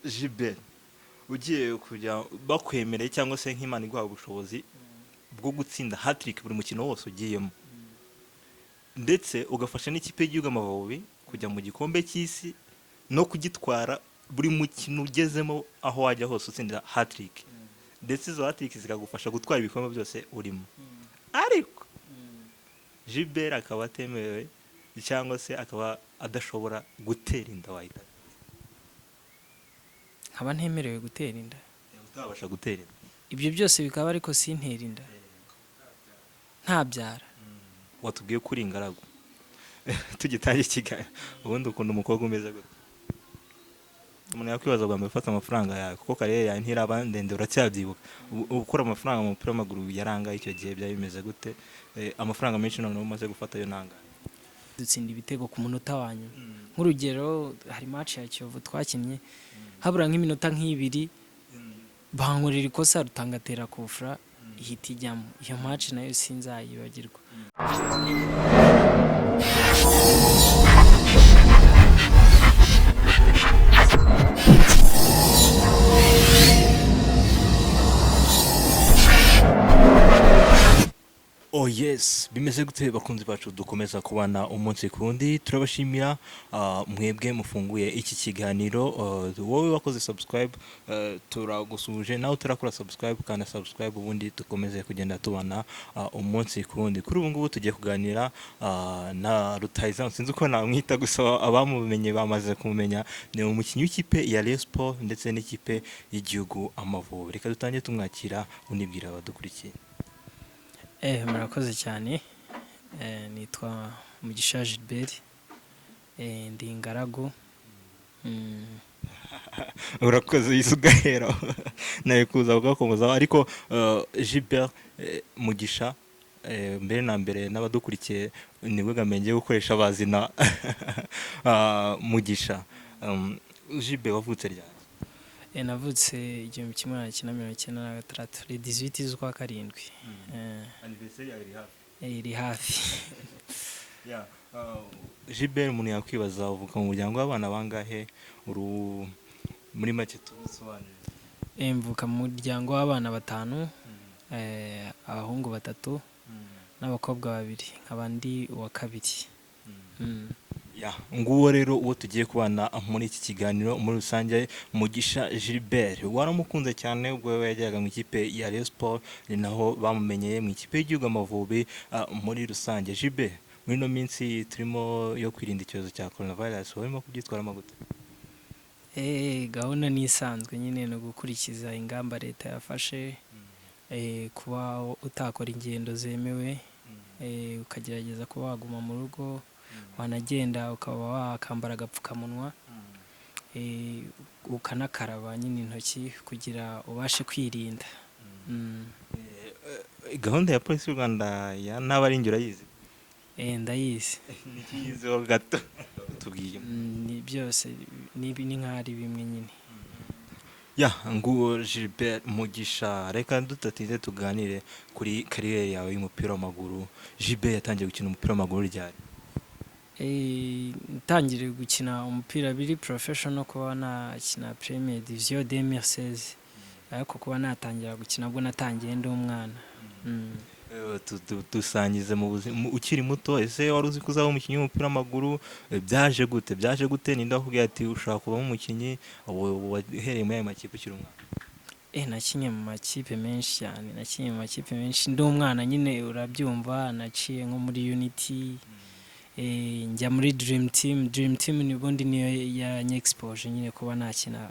Gilbert ugiye kujya bakwemereye cyangwa se nk'Imana iguha ubushobozi bwo gutsinda hat-trick buri mukino wose ugiyemo ndetse ugafasha n'ikipe y'igihugu Amavubi kujya mu gikombe cy'isi no kugitwara buri mukino ugezemo aho wajya hose utsindira hat-trick ndetse izo hat-trick zikagufasha gutwara ibikombe byose urimo ariko Gilbert akaba atemerewe cyangwa se akaba adashobora gutera inda wahita nkaba ntemerewe gutera inda utabasha gutera inda ibyo byose bikaba ariko sintera inda ntabyara watubwiye kuri ingaragu tugitangira ikiganiro ubundi ukunda umukobwa umeze gute umuntu yakwibaza bwa mbere ufata amafaranga yawe kuko karere yawe ntiraba ndende uracyabyibuka ukora amafaranga mu mupira w'amaguru yaranga icyo gihe byari bimeze gute amafaranga menshi none umaze gufata yo nanga dutsinda ibitego ku munota wanyu nk'urugero hari match ya Kiyovu twakinnye habura nk'iminota nk'ibiri bankorera ikosa rutangatera kufra ihita ijyamo iyo match nayo sinzayibagirwa Oh yes, bimeze gute bakunzi bacu dukomeza kubana umunsi kundi turabashimira mwebwe mufunguye iki kiganiro wowe wakoze subscribe turagusuje nawe turakora subscribe kandi subscribe ubundi dukomeze kugenda tubana umunsi kundi kuri ubu ngubu tugiye kuganira na Rutahizamu sinzi uko namwita gusa abamumenye bamaze kumumenya ni umukinnyi w'ikipe ya Rayon Sports ndetse n'ikipe y'igihugu Amavubi reka dutangiye tumwakira unibwira abadukurikiye murakoze cyane nitwa Mugisha Gilbert ndi ingaragu urakoze yisugahera naye kuza ugakomoza ariko Gilbert Mugisha mbere na mbere n'abadukurikiye niwe gamenge gukoresha bazina Mugisha Gilbert wavutse ryari navutse 1996 le 18 z'ukwa karindwi anniversaire iri hafi ya Gilbert umuntu yakwibaza uvuka mu muryango w'abana bangahe muri make tubisobanurire mvuka mu muryango w'abana batanu abahungu batatu n'abakobwa babiri nk'abandi wa kabiri nguwo rero uwo tugiye kubana muri iki kiganiro muri rusange Mugisha Gilbert waramukunze cyane ubwo yajyaga mu ikipe ya Rayon Sports ni naho bamumenyeye mu ikipe y'igihugu Amavubi muri rusange Gilbert muri no minsi turimo yo kwirinda icyorezo cya coronavirus warimo kubyitwaramo gute gahunda nisanzwe nyine no gukurikiza ingamba leta yafashe kuba utakora ingendo zemewe ukagerageza kuba waguma mu rugo wanagenda ukaba wakambara agapfukamunwa ukanakaraba nyine intoki kugira ubashe kwirinda gahunda ya polisi y'u Rwanda ya n'abaringi urayizi ndayizi nikiyizeho gato tubwiye ni byose ni nk'ari bimwe nyine nguwo Gilbert Mugisha reka dutatize tuganire kuri kariyeri yawe y'umupira w'amaguru Gilbert yatangiye gukina umupira w'amaguru ryari ntangiriye gukina umupira biri professional kuba nakina Premier Division 2016 ariko kuba natangira gukina bwo natangiye ndi umwana dusangize mu buzima ukiri muto ese wari uzi kuzaba umukinnyi w'umupira w'amaguru byaje gute ninde wakubwiye ati ushaka kuba umukinnyi wahereye muri ayo makipe ukiri umwana nakinye mu makipe menshi cyane ndi umwana nyine urabyumva naciye nko muri Unity njya muri Dream Team ni bundi niyo yanyexpose nyine kuba nakina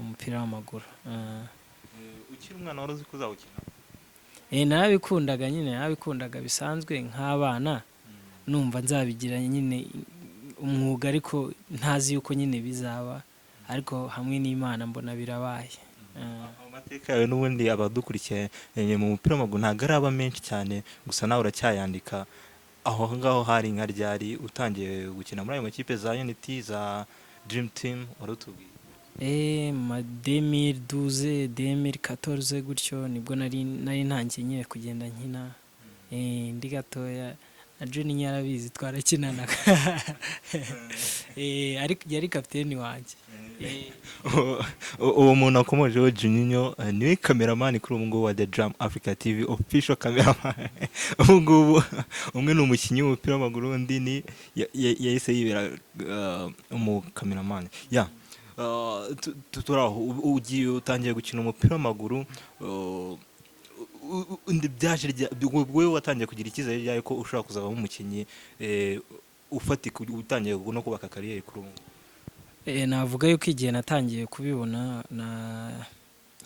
umupira w'amaguru ukiri umwana wari uzi kuzawukina narabikundaga bisanzwe nk'abana numva nzabigira nyine umwuga ariko ntazi yuko nyine bizaba ariko hamwe n'Imana mbona birabaye amateka yawe n'ubundi abadukurikiye mu mupira w'amaguru ntabwo araba menshi cyane gusa nawe uracyayandika aho ngaho hari nka ryari utangiye gukina muri ayo makipe za Unity za Dream Team warutubwiye ma 2012 2014 gutyo nibwo nari ntangiye nyine kugenda nkina ndi gatoya na John nyarabizi twarakinanaga ariko yari kapiteni wanjye uwo muntu akomojeho Juninho niwe cameraman kuri ubu ngubu wa The Drum Africa TV official cameraman. Ubu ngubu umwe ni umukinnyi w'umupira w'amaguru, undi ni yahise yibera umu cameraman. Turaho ugiye utangiye gukina umupira w'amaguru, byaje wowe watangiye kugira icyizere ryari ko ushobora kuzaba umukinnyi ufatika utangiye no kubaka kariyeri kuri ubu? Navuga yuko igihe natangiye kubibona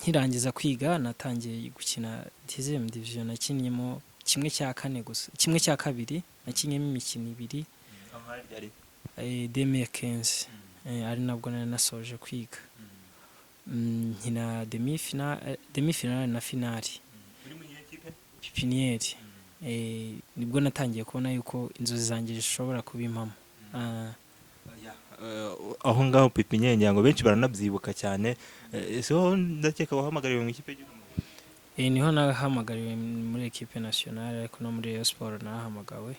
nkirangiza kwiga natangiye gukina deuxième division, nakinnyemo kimwe cya kane gusa, kimwe cya kabiri nakinnyemo imikino ibiri 2015, ari nabwo nari nasoje kwiga, nkina demi finale na finale pipiniere. Nibwo natangiye kubona yuko inzozi zanjye zishobora kuba impamo. Aho ngaho pipiniere ngira ngo benshi baranabyibuka cyane, so ndakeka wahamagariwe mu ikipe y'igihugu. Niho nahamagariwe muri equipe nationale, ariko no muri Rayon Sports nahamagawe.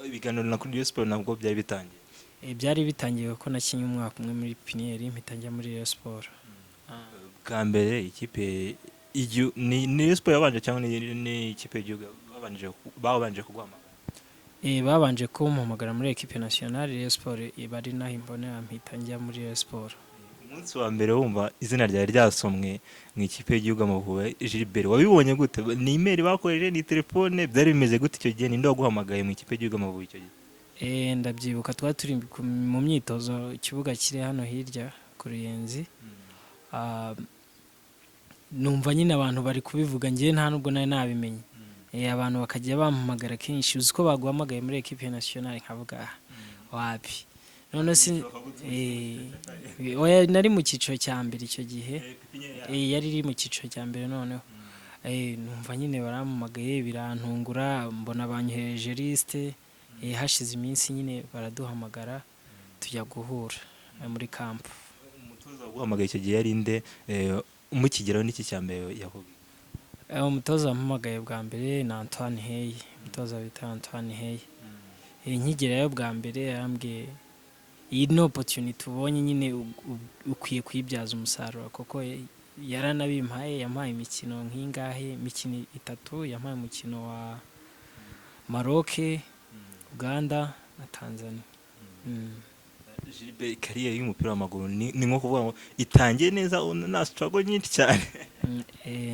Ibiganiro na kuri Rayon Sports nabwo byari bitangiye? Byari bitangiye ko nakinye umwaka umwe muri pipiniere mpita njya muri Rayon Sports. Bwa mbere ikipe ni Rayon Sports yabanje cyangwa ni ikipe y'igihugu babanje kuguhamagara? Babanje kumpamagara muri equipe nationale Rayon Sports, bari naho imbona mpita njya muri Rayon Sports. Umunsi wa mbere wumva izina ryari ryasomwe mu ikipe y'igihugu Amavubi, Gilbert wabibonye gute? Ni email bakoreje, ni telefone, byari bimeze gute icyo gihe? Ninde waguhamagaye mu ikipe y'igihugu Amavubi icyo gihe? Ndabyibuka twari turi mu myitozo, ikibuga kiri hano hirya ku Ruyenzi. Numva nyine abantu bari kubivuga, ngiye nta nubwo nari nabimenye. Abantu bakajya bampamagara kenshi, uzi ko baguhamagaye muri equipe nationale, nkavuga wapi. None si nari mu cyiciro cya mbere icyo gihe, yari iri mu cyiciro cya mbere. Noneho numva nyine barampamagaye birantungura, mbona banyohereje liste. Hashize iminsi nyine baraduhamagara tujya guhura muri camp. Umutoza waguhamagaye icyo gihe yari nde? Umukigeraho n'iki cya mbere yakubwiye? Umutoza wampamagaye bwa mbere ni Antoine Hey, umutoza bita Antoine Hey. Nkigerayo bwa mbere yarambwiye iyi ni opportunity ubonye nyine ukwiye kuyibyaza umusaruro, kuko yaranabimpaye. Yampaye imikino nk'ingahe, imikino 3, yampaye umukino wa Maroc, Uganda na Tanzania. Gilbert, kariyeri y'umupira w'amaguru ni nko kuvuga ngo itangiye neza, na struggle nyinshi cyane?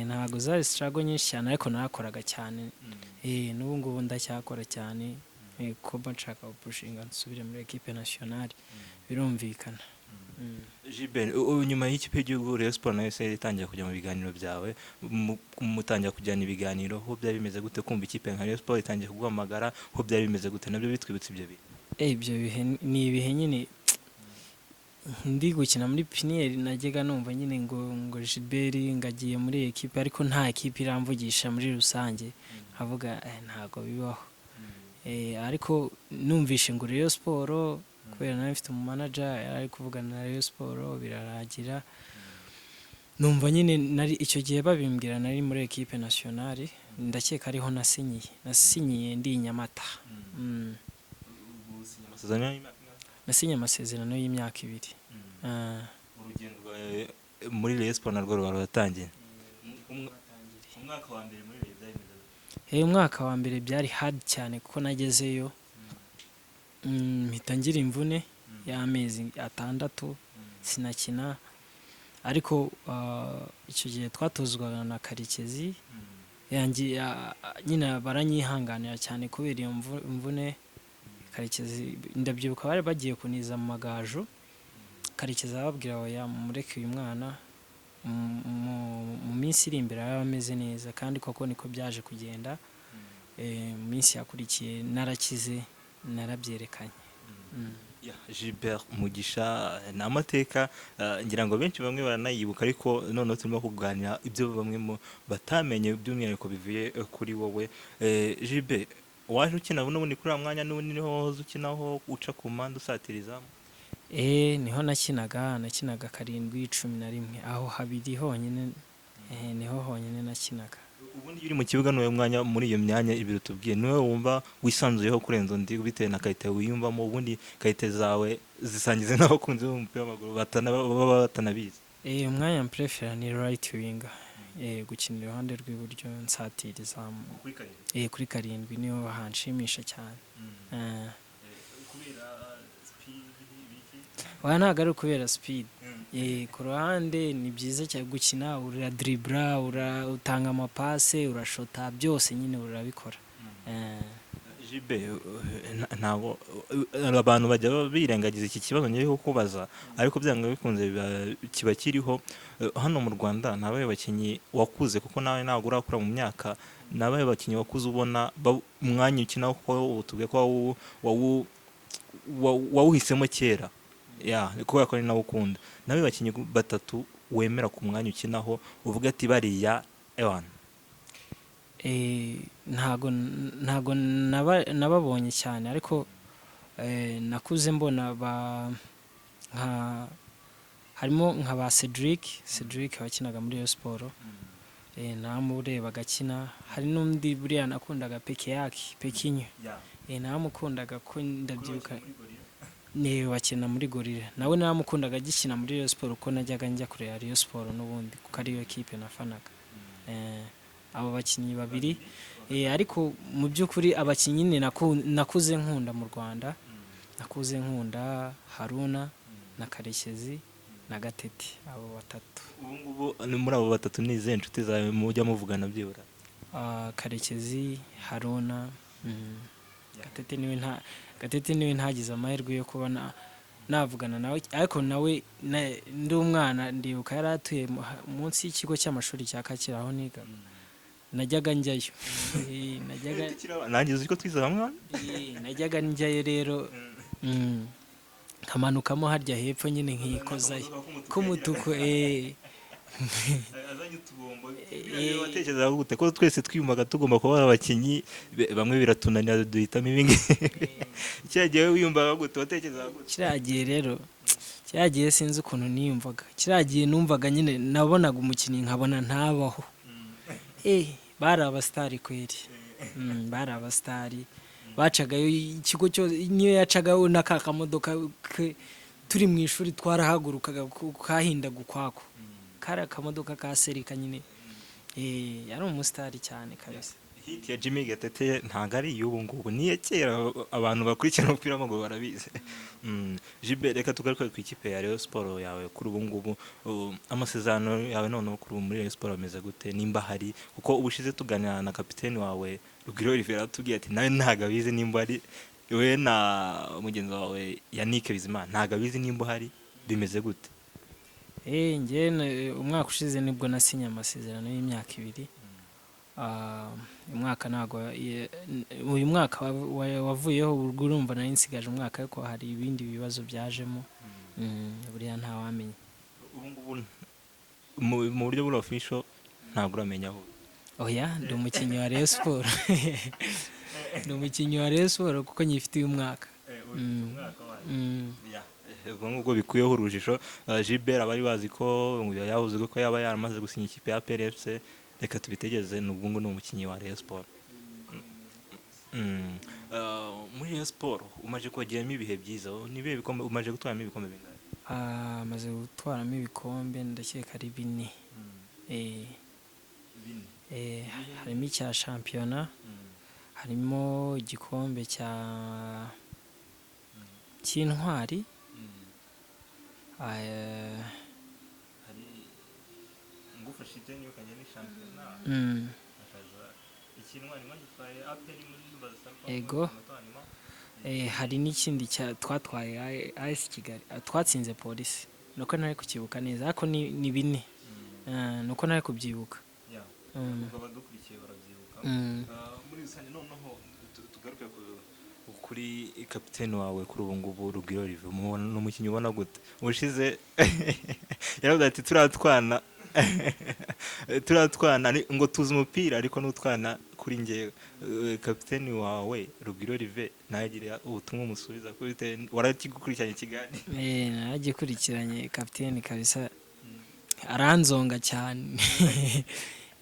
Ntabwo zari struggle nyinshi cyane, ariko narakoraga cyane. N'ubu ngubu ndacyakora cyane, ko bashaka gupushinga nsubire muri equipe nationale, birumvikana. Gilbert, nyuma y'ikipe y'igihugu Rayon Sports nayo se itangiye kujya mu biganiro byawe, mutangiye kujyana ibiganiro, ho byari bimeze gute kumva ikipe nka Rayon Sports itangiye kuguhamagara? Ho byari bimeze gute? Nabyo bitwibutse ibyo bihe? Ibyo bihe ni ibihe nyine ndi gukina muri pipiniere, najyaga numva nyine ngo Gilbert ngagiye muri equipe, ariko nta equipe iramvugisha muri rusange, nkavuga ntago bibaho. Ariko numvishe ngo Rayon Sports, kubera nawe mfite umumanager yari kuvugana na Rayon Sports, biraragira. Numva nyine nari icyo gihe babimbwira nari muri equipe nationale, ndakeka ariho nasinyiye ndi Nyamata. Nasinye amasezerano y'imyaka 2. Urugendo rwawe muri Rayon Sports narwo rwaratangiye? Umwaka wa mbere muri Rayon byari bimeze? Umwaka wa mbere byari hard cyane, kuko nagezeyo mpita ngira imvune y'amezi 6 sinakina. Ariko icyo gihe twatozwaga na Karekezi, nyine baranyihanganira cyane kubera iyo mvune. Karekezi ndabyibuka bari bagiye kuniza mu magaju, Karekezi ababwira oya mureke uyu mwana, mu minsi iri imbere yaba ameze neza, kandi koko niko byaje kugenda. Mu minsi yakurikiye narakize, narabyerekanye. Gilbert Mugisha, ni amateka ngira ngo benshi bamwe baranayibuka, ariko noneho turimo kuganira ibyo bamwe batamenye by'umwihariko bivuye kuri wowe. Gilbert, waje ukina n'ubundi kuri uwo mwanya, n'ubundi niho wahoze ukinaho uca ku mpande usatiriza? Niho nakinaga 7, 11, aho habiri honyine, niho honyine nakinaga. Ubundi uri mu kibuga n'uwo mwanya, muri iyo myanya ibiri utubwiye, niwe wumva wisanzuyeho kurenza undi bitewe na karite wiyumvamo? Ubundi karite zawe zisangize n'abakunzi b'umupira w'amaguru baba batanabizi. Umwanya mprefera ni right winger. Gukina iruhande rw'iburyo nsatira izamu. Kuri karindwi niho hanshimisha cyane. Kubera speed biki? Ntabwo ari ukubera speed. Ku ruhande ni byiza cyane gukina, uradribura, utanga amapase, urashota, byose nyine urabikora. Jibe, ntabwo abantu bajya birengagiza iki kibazo ngiye kubaza, ariko byanga bikunze kiba kiriho hano mu Rwanda. Nabaye bakinnyi wakuze, kuko nawe ntabwo urakura mu myaka, nabaye bakinnyi wakuze ubona umwanya ukina, kuko utubwiye ko wawuhisemo kera, kubera ko ari nawe ukunda. Nabaye bakinnyi batatu wemera ku mwanya ukinaho uvuga ati bariya ewana. Ntago nababonye cyane, ariko nakuze mbona harimo nka ba Cedric wakinaga muri Rayon Sports, namureba agakina. Hari n'undi buriya nakundaga Pekinyo, namukundaga ko ndabyibuka, wakina muri Gorilla, nawe namukundaga agikina muri Rayon Sports, uko najyaga njya kureba Rayon Sports n'ubundi, kuko ariyo kipe nafanaga. Abo bakinnyi babiri, ariko mu by'ukuri abakinnyi nyine nakuze nkunda mu Rwanda, nakuze nkunda Haruna na Karekezi na Gatete, abo batatu. Ubu ngubu muri abo batatu ni izihe nshuti zawe mujya muvugana byibura? Karekezi, Haruna, Gatete niwe ntagize amahirwe yo kuba navugana nawe, ariko nawe ndi umwana ndibuka yari atuye munsi y'ikigo cy'amashuri cya Kacyiru aho niga. Najyaga njyayo. Nanjye uzi ko twize hamwe. Najyaga njyayo rero, nkamanukamo harya hepfo nyine nkikozayo k'umutuku. Azanye utubombo. Watekereza gute ko twese twiyumvaga tugomba kuba abakinnyi, bamwe biratunanira duhitamo ibi ngibi. Cyagiye wiyumvaga gute? Watekereza gute? Kiragiye rero, kiragiye sinzi ukuntu niyumvaga. Kiragiye numvaga nyine nabonaga umukinnyi nkabona ntabaho. Bari abastari kweri. Bari abastari. Bacagayo ikigo cyo, niyo yacagaho n'akamodoka turi mu ishuri twarahagurukaga kahinda gukwako. Kari akamodoka ka serika nyine. Yari umustari cyane kabisa. Hit ya Jimmy Gatete ntago ari y'ubu ngubu, niye kera abantu bakurikirana umupira w'amaguru barabizi. Gilbert, reka tugaruke ku ikipe ya Rayon Sports yawe kuri ubu ngubu. Amasezerano yawe none kuri ubu muri Rayon Sports ameze gute, nimba hari? Kuko ubushize tuganira na kapiteni wawe Rugiro Olivier atubwiye ati nawe ntago abizi nimba ari we, na mugenzi wawe Yannick Bizima ntago abizi nimba hari, bimeze gute? Njye umwaka ushize nibwo nasinye amasezerano y'imyaka 2. Umwaka ntago, uyu mwaka wavuyeho, urumva nari nsigaje umwaka, ariko hari ibindi bibazo byajemo, buriya ntawamenya. Ubu ngubu mu buryo bwa official ntabwo uramenya aho? Ndi umukinnyi wa Rayon Sports. Ndi umukinnyi wa Rayon Sports kuko nyifitiye umwaka. Ubwo ngubwo bikuyeho urujijo. Gilbert abari bazi ko yavuze ko yaba yaramaze gusinya ikipe ya PRFC, reka tubitegereze, n'ubwo ngo ni umukinnyi wa Rayon Sports. Muri Rayon Sports umaje kwagiramo ibihe byiza, nibihe bikombe umaje gutwaramo? Ibikombe bingahe? Amaze gutwaramo ibikombe ndakeka ari 4. Harimo icya shampiyona, harimo igikombe cy'intwari, ngufashe niyo kanye ni shampiyona, ikinwari mwagitwaye aperi muri bazasaka. Ego. Hari n'ikindi twatwaye AS Kigali, twatsinze polisi, nuko ntari kukibuka neza, ariko ni 4. Nuko ntari kubyibuka. Abadukurikiye barabyibuka. Muri rusange noneho tugaruke kuri kapiteni wawe kuri ubu ngubu Rugiro Olivier, n'umukinnyi ubona gute? Ubushize yaravuze ati turatwana ngo tuzi umupira, ariko n'utwana kuri njyewe. Kapiteni wawe Rugiro Olivier nagira ubutumwa umusubiza kuri warakigukurikiranye ikiganiro? Naragikurikiranye kapiteni kabisa, aranzonga cyane.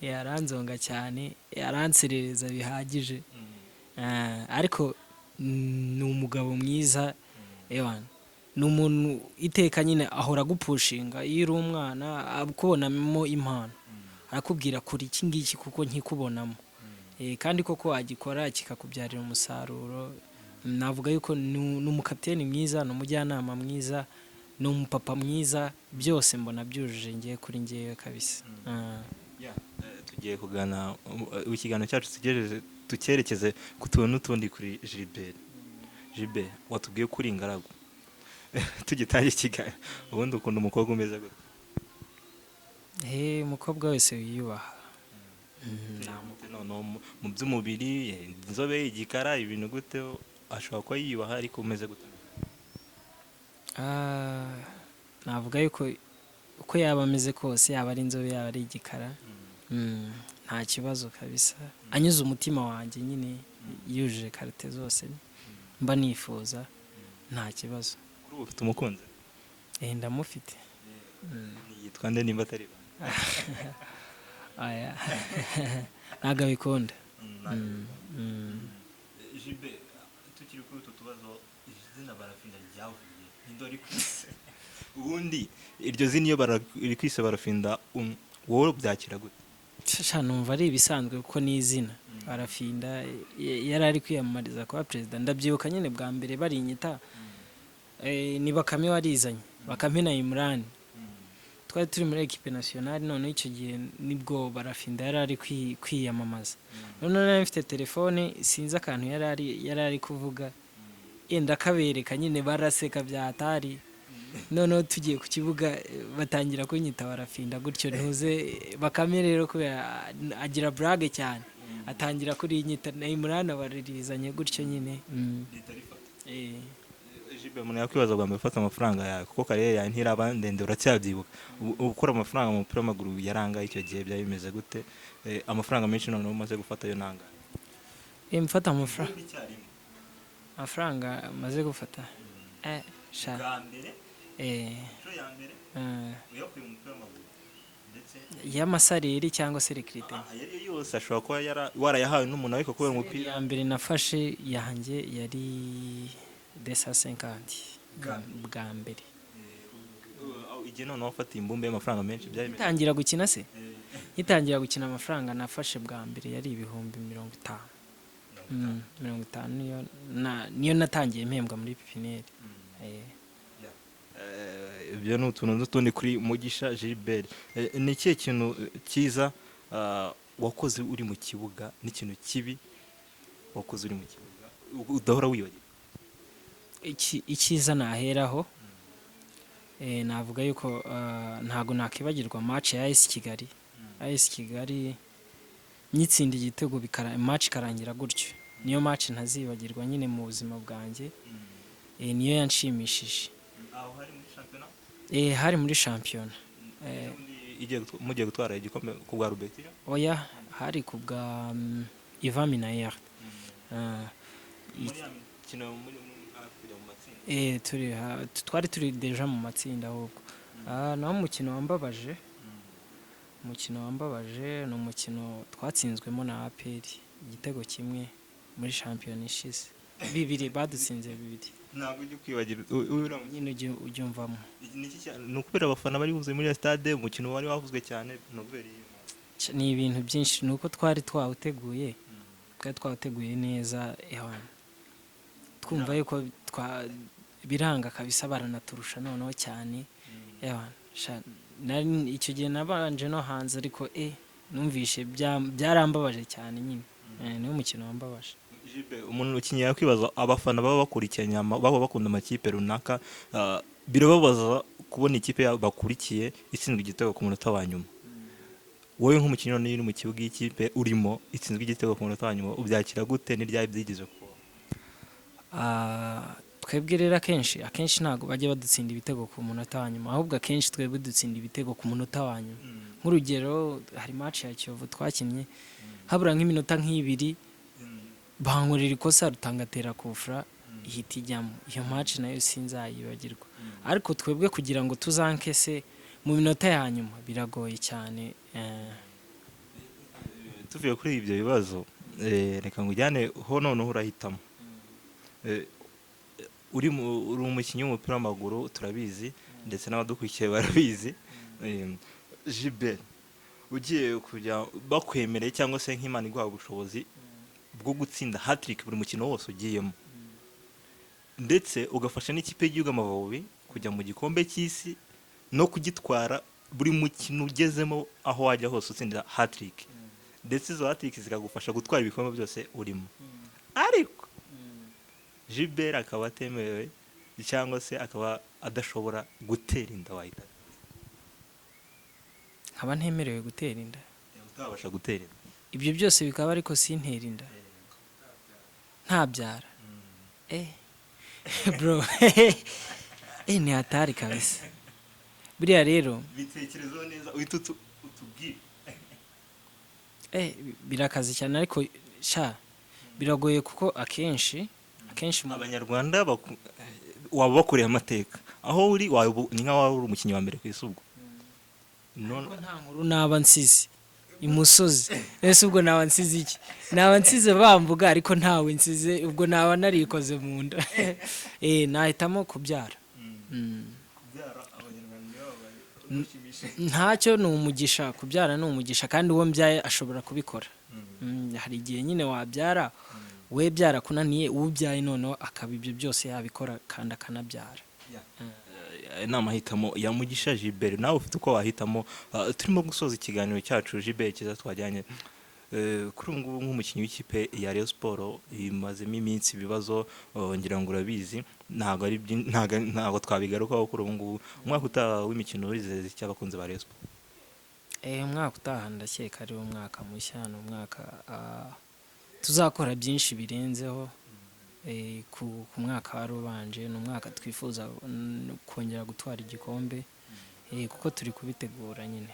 Aranzonga cyane, aranserereza bihagije, ariko ni umugabo mwiza. ni umuntu iteka nyine ahora agupushinga iyo uri umwana akubonamo impano arakubwira kuri iki ngiki kuko nkikubonamo. Kandi koko wagikora kikakubyarira umusaruro. Navuga yuko ni umukapiteni mwiza, ni umujyanama mwiza, ni umupapa mwiza, byose mbona byujuje ngiye kuri ngewe kabisa. Tugiye kugana ikiganiro cyacu tukerekeze ku tuntu n'utundi kuri Gilbert. Gilbert, watubwiye kuri ingaragu tugitaye ikiganiro, ubundi ukunda umukobwa umeze gute? Umukobwa wese wiyubaha. Mu by'umubiri, inzobe, igikara, ibintu gute ashobora kuba yiyubaha ariko umeze gute? Navuga yuko uko yaba ameze kose, yaba ari inzobe yaba ari igikara, nta kibazo kabisa. Anyuze umutima wanjye nyine, yujuje karite zose mba nifuza, nta kibazo. Kuri ubu ufite umukunzi? Ndamufite. Yitwa nde nimba atari ntabwo abikunda. Gilbert, tukiri kuri utu tubazo, izina barafinda ryavuye n'indori kwise. Ubundi iryo zina iyo bari kwise barafinda, wowe byakira gute? Numva ari ibisanzwe kuko ni izina. Barafinda yari ari kwiyamamariza kuba perezida. Ndabyibuka nyine bwa mbere barinyita, ni Bakame warizanye, Bakame na Imran. Twari turi muri equipe nationale, none icyo gihe nibwo barafinda yari ari kwiyamamaza. None nari mfite telefone, sinzi akantu yari ari kuvuga, ndakabereka nyine baraseka byatari. Noneho tugiye ku kibuga batangira kunyita barafinda gutyo. Ntuze Bakame rero kubera agira brage cyane, atangira kuri nyita na Imran baririzanye gutyo nyine. Gilbert, umuntu yakwibaza bwa mbere ufata amafaranga yawe kuko karere yawe ntiraba ndende, uracyabyibuka. Ukora amafaranga mu mupira w'amaguru yaranga icyo gihe byari bimeze gute? Amafaranga menshi noneho umaze gufata yo nanga? Mfata amafaranga maze gufata bwa mbere ya mbere uyakuye mu mupira w'amaguru ndetse y'amasareri cyangwa se recruitment yari yose ashobora kuba warayahawe n'umuntu ariko kubera umupira. Ya mbere nafashe yanjye yari 250 bwa mbere. Igihe noneho wafatiye imbumbe y'amafaranga menshi byari ntangira gukina se, ngitangira gukina amafaranga nafashe bwa mbere yari ibihumbi 50. 50 niyo natangiye mpembwa muri pipineri. Ibyo ni utuntu n'utundi kuri Mugisha Gilbert. Ni ikihe kintu cyiza wakoze uri mu kibuga n'ikintu kibi wakoze uri mu kibuga udahora wibagiwe? Icyiza naheraho, navuga yuko ntago nakibagirwa match ya AS Kigali. AS Kigali nyitsinda igitego match karangira gutyo. Niyo match ntazibagirwa nyine mu buzima bwanjye. Niyo yanshimishije. Hari muri shampiyona. Mugiye gutwara igikombe ku bwa Rubetira? Oya, hari ku bwa Ivami na Yaje. Twari turi deja mu matsinda ahubwo. Naho umukino wambabaje ni umukino twatsinzwemo na APR igitego kimwe muri shampiyona ishize. 2 badutsinze 2. Ntabwo ujye kwibagira nyine ubyumvamo. Ni ukubera abafana bari buzuye muri stade, umukino wari wavuzwe cyane. Ni ibintu byinshi, nuko twari twawuteguye neza, twumva yuko biranga kabisa baranaturusha noneho cyane. Icyo gihe nabanje no hanze ariko numvishe byarambabaje cyane nyine. Niwo mukino wambabaje. Umuntu ukinnye yakwibaza, abafana baba bakurikiranye baba bakunda amakipe runaka, birababaza kubona ikipe yabo bakurikiye itsindwa igitego ku munota wa nyuma. Wowe nk'umukinnyi none uri mu kibuga y'ikipe urimo itsinzwe igitego ku munota wa nyuma, ubyakira gute? N'iryari byigize kuba? Twebwe rero akenshi ntabwo bajya badutsinda ibitego ku munota wa nyuma, ahubwo akenshi twebwe dutsinda ibitego ku munota wa nyuma. Nk'urugero hari match ya Kiyovu twakinnye, habura nk'iminota nk'ibiri bankorera ikosa rutangatera kufra ihita ijyamo. Iyo match nayo sinzayibagirwa. Ariko twebwe kugira ngo tuzankese mu minota ya nyuma biragoye cyane. Tuvuye kuri ibyo bibazo, reka ngujyane ho noneho urahitamo. uri umukinnyi w'umupira w'amaguru turabizi ndetse n'abadukurikiye barabizi. Gilbert, ugiye kujya bakwemereye cyangwa se nk'Imana iguha ubushobozi bwo gutsinda hat-trick buri mukino wose ugiyemo, ndetse ugafasha n'ikipe y'igihugu Amavubi kujya mu gikombe cy'isi no kugitwara buri mukino ugezemo aho wajya hose utsindira hat-trick, ndetse izo hat-trick zikagufasha gutwara ibikombe byose urimo, ariko Gilbert akaba atemerewe cyangwa se akaba adashobora gutera inda, wahita nkaba ntemerewe gutera inda, utabasha gutera inda, ibyo byose bikaba ariko sintera inda ntabyara. Bro ni hatari kabisa buriya rero. bitekerezo neza uhita utubwire. Birakaze cyane ariko biragoye kuko akenshi abanyarwanda waba bakoreye amateka aho uri, ni nka waba uri umukinnyi wa mbere ku isi, ubwo nta nkuru naba nsize imusozi. Ese ubwo naba nsize iki? Naba nsize bambuga ariko ntawe nsize, ubwo naba narikoze mu nda. Nahitamo kubyara. Ntacyo, ni umugisha. Kubyara ni umugisha kandi uwo mbyaye ashobora kubikora. Hari igihe nyine wabyara we byarakunaniye, ubyaye noneho akaba ibyo byose yabikora kandi akanabyara. Ni amahitamo ya Mugisha Gilbert. Nawe ufite uko wahitamo. Turimo gusoza ikiganiro cyacu Gilbert cyiza twajyanye. Kuri ubu ngubu nk'umukinnyi w'ikipe ya Rayon Sports imazemo iminsi ibibazo, ngira ngo urabizi, ntabwo twabigarukaho. Kuri ubu ngubu umwaka utaha w'imikino wizeze cy'abakunzi ba Rayon Sports. Umwaka utaha ndakeka ari umwaka mushya, ni umwaka tuzakora byinshi birenzeho ku mwaka wari ubanje. Ni umwaka twifuza kongera gutwara igikombe kuko turi kubitegura nyine.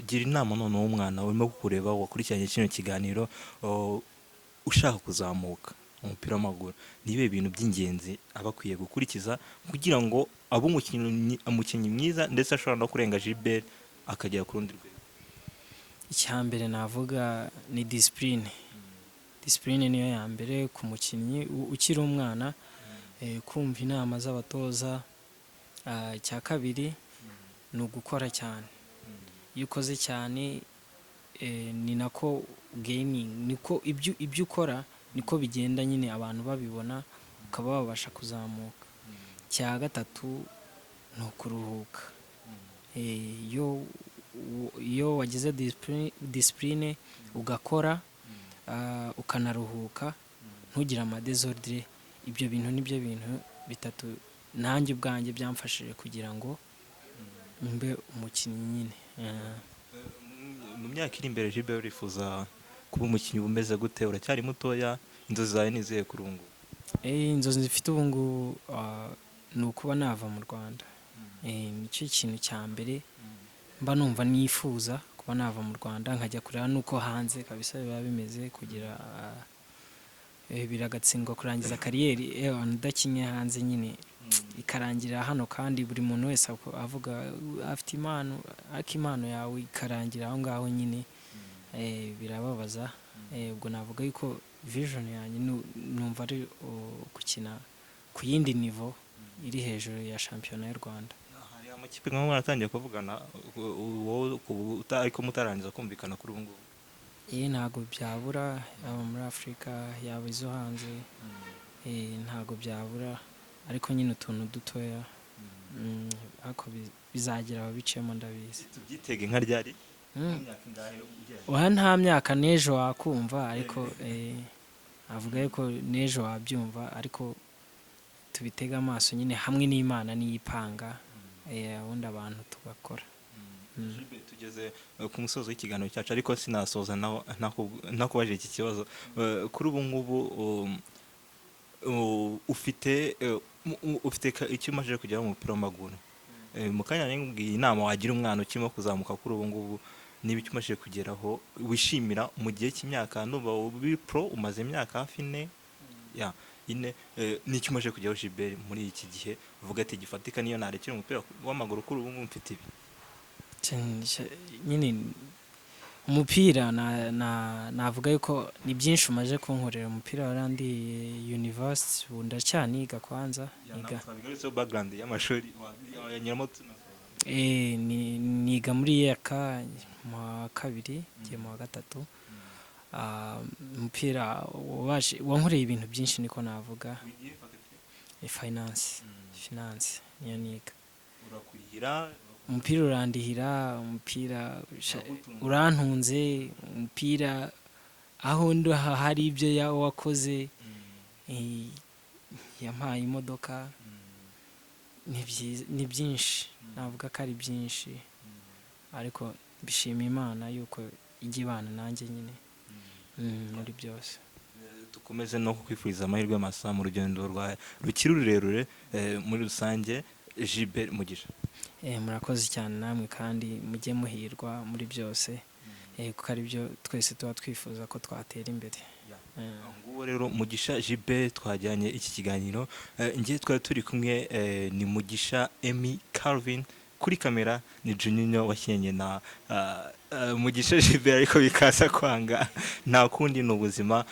Gira inama none w'umwana urimo kukureba wakurikiranye kino kiganiro, ushaka kuzamuka umupira w'amaguru, ni ibihe bintu by'ingenzi aba akwiye gukurikiza kugira ngo abe umukinnyi mwiza ndetse ashobora no kurenga Gilbert akagera ku rundi rwego? Icya mbere navuga ni disipurine. Disipurine niyo ya mbere ku mukinnyi ukiri umwana, kumva inama z'abatoza. Icya kabiri ni ugukora cyane. Iyo ukoze cyane ni nako gaining, niko ibyo ukora niko bigenda nyine abantu babibona ukaba babasha kuzamuka. Icya gatatu ni ukuruhuka. Iyo wagize disipurine ugakora ukanaruhuka ntugire amadesordre, ibyo bintu nibyo bintu bitatu nanjye ubwanjye byamfashije kugira ngo mbe umukinnyi nyine. Mu myaka iri imbere Gilbert urifuza kuba umukinnyi umeze gute? Uracyari mutoya, inzozi zawe ni izihe kuri ubu ngubu? Inzozi zifite ubu ngubu ni ukuba nava mu Rwanda. Nicyo kintu cya mbere mba numva nifuza, kuba nava mu Rwanda nkajya kureba nuko hanze kabisa biba bimeze, kugira biragatsindwa kurangiza kariyeri udakinye hanze nyine ikarangira hano, kandi buri muntu wese avuga afite impano, ariko impano yawe ikarangira aho ngaho nyine. Birababaza. Ubwo navuga yuko vision yanjye numva ari gukina ku yindi nivo iri hejuru ya shampiyona y'u Rwanda. Hari amakipe nka mwaratangiye kuvugana wowe ariko mutarangiza kumvikana kuri ubu ngubu? Ntabwo byabura, yaba muri Afurika yaba izo hanze, ntabwo byabura, ariko nyine utuntu dutoya, ariko bizagira ababiciyemo ndabizi. Tubyitege nka ryari? Nta myaka n'ejo wakumva, ariko avuga yuko n'ejo wabyumva, ariko tubitega amaso nyine hamwe n'Imana niyipanga, ubundi abantu tugakora. Tugeze ku musozo w'ikiganiro cyacu, ariko sinasoza nakubajije iki kibazo. Kuri ubu ngubu ufite icyo umaze kugeraho mu mupira w'amaguru. Mu kanya nkubwiye inama wagira umwana ukirimo kuzamuka kuri ubu ngubu, niba icyo umaze kugeraho wishimira mu gihe cy'imyaka, ndumva uri pro, umaze imyaka hafi 4, n'icyo umaze kugeraho Gilbert muri iki gihe uvuga ati gifatika niyo narekera umupira w'amaguru kuri ubu ngubu mfite ibi? Nyine umupira navuga yuko ni byinshi umaze kunkorera. Umupira warandiye university, ubu ndacyaniga kwanza niga background y'amashuri wanyuramo. niga muri yaka mu wa kabiri ngiye mu wa gatatu. Umupira wankoreye ibintu byinshi niko navuga. Finance niyo niga. Urakurihira umupira urandihira, umupira urantunze, umupira aho hari ibyo wakoze, yampaye imodoka. Ni byinshi navuga ko ari byinshi, ariko bishima Imana yuko ijya ibana nanjye nyine muri byose. dukomeze no kukwifuriza amahirwe masa mu rugendo rukiri rurerure muri rusange. Gilbert Mugisha, murakoze cyane namwe, kandi mujye muhirwa muri byose, kuko ari byo twese tuba twifuza ko twatera imbere. nguwo rero Mugisha Gilbert twajyanye iki kiganiro. Ngiye twari turi kumwe ni Mugisha Emmy Calvin, kuri kamera ni Juninho wakinnye na Mugisha Gilbert, ariko bikaza kwanga, nta kundi ni ubuzima.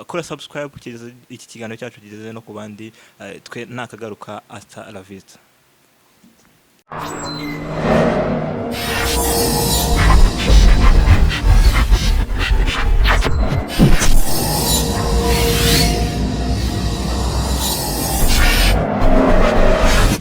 Kora subscribe kugeza iki kiganiro cyacu kigeze no ku bandi. Twe nakagaruka, hasta la vista.